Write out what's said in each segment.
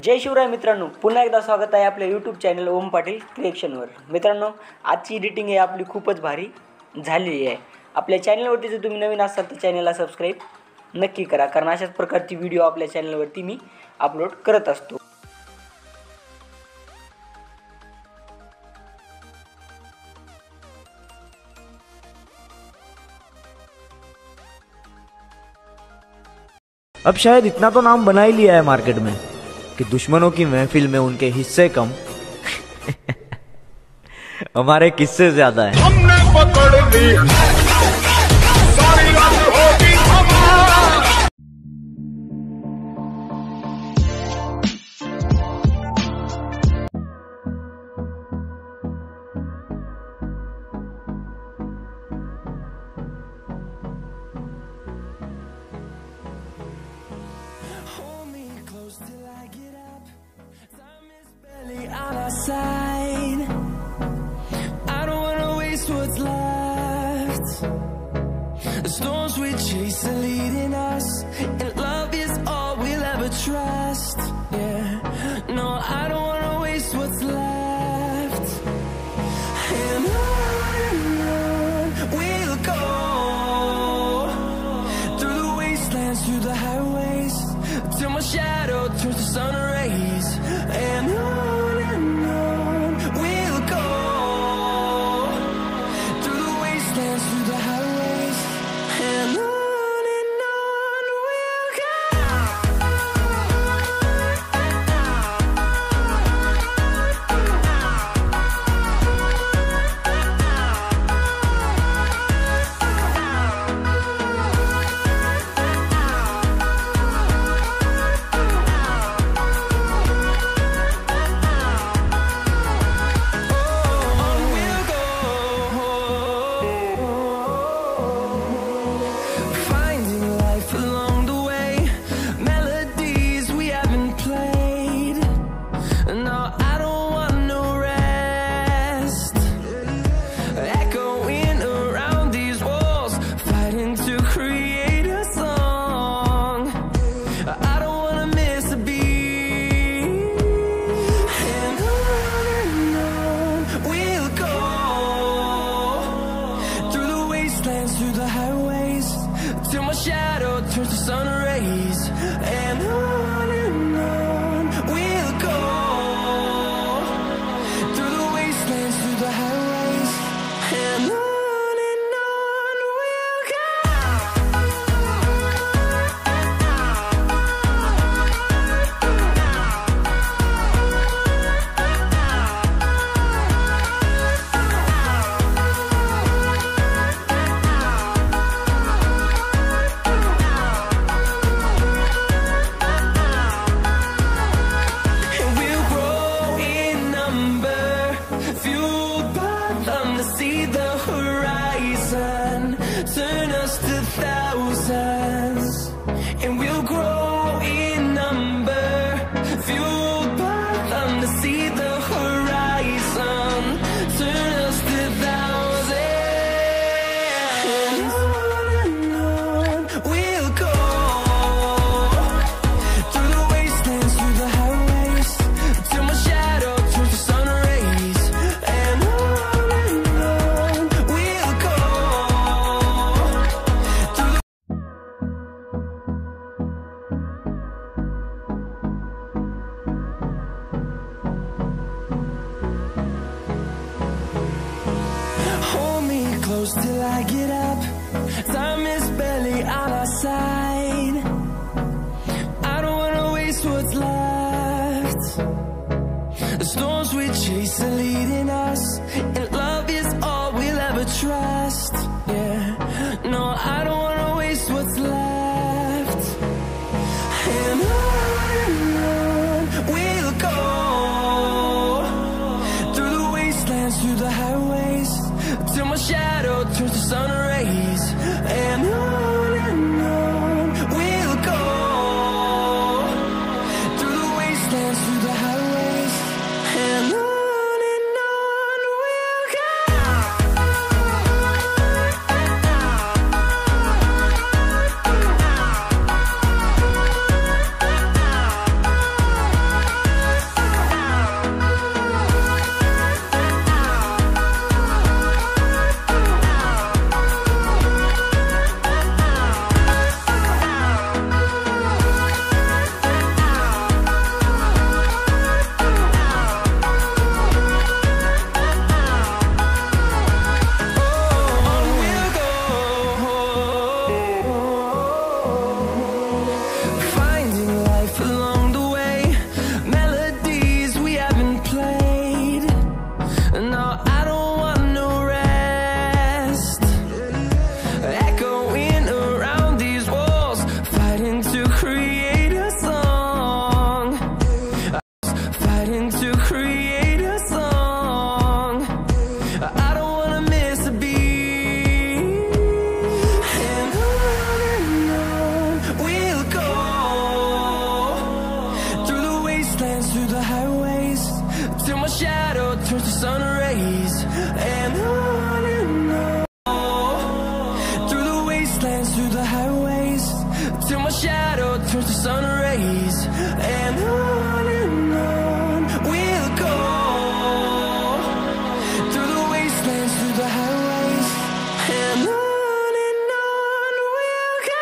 जय शिवराय मित्रांनो, पुन्हा एकदा स्वागत आहे आपल्या यूट्यूब चॅनल ओम पाटील क्रिएशनवर। मित्रांनो, आजची एडिटिंग आहे आपली खूपच भारी झालेली आहे। आपल्या चॅनलवरती जर तुम्ही नवीन असाल तर चॅनलला सबस्क्राइब नक्की करा, कारण अशाच प्रकारची व्हिडिओ आपल्या चॅनलवरती मी अपलोड करत असतो। अब शायद इतना तो नाम बना ही लिया है मार्केट में कि दुश्मनों की महफिल में उनके हिस्से कम हमारे किस्से ज्यादा है। हमने पकड़ ली सारी रात होगी on our side. I don't wanna waste what's left. The storms we chase are leading us, and love is all we'll ever trust. Yeah, no, I don't wanna waste what's left. And on we'll go, through the wastelands, through the highways, till my shadow turns to sun rays. And on through the highways, till my shadow turns to sun rays. And on we'll go, through the wastelands, through the highways. And on we'll go. See the horizon, turn us to thousands, and we'll grow in number, fueled by them to see the horizon, turn us to thousands. And on we'll go, through the wastelands, through the highways, till my shadow turns to sun rays. And close till I get up. Time is barely on our side. I don't wanna waste what's left. The storms we chase are leading us, and love is all we'll ever trust. Yeah, no, I don't wanna waste what's left. And on we'll go, through the wastelands, through the highways, till my shadow turns to sun rays. And on turns to sun rays, and on we'll go, through the wastelands, through the highways, and on we'll go.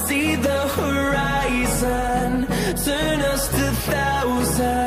See the horizon, turn us to thousands.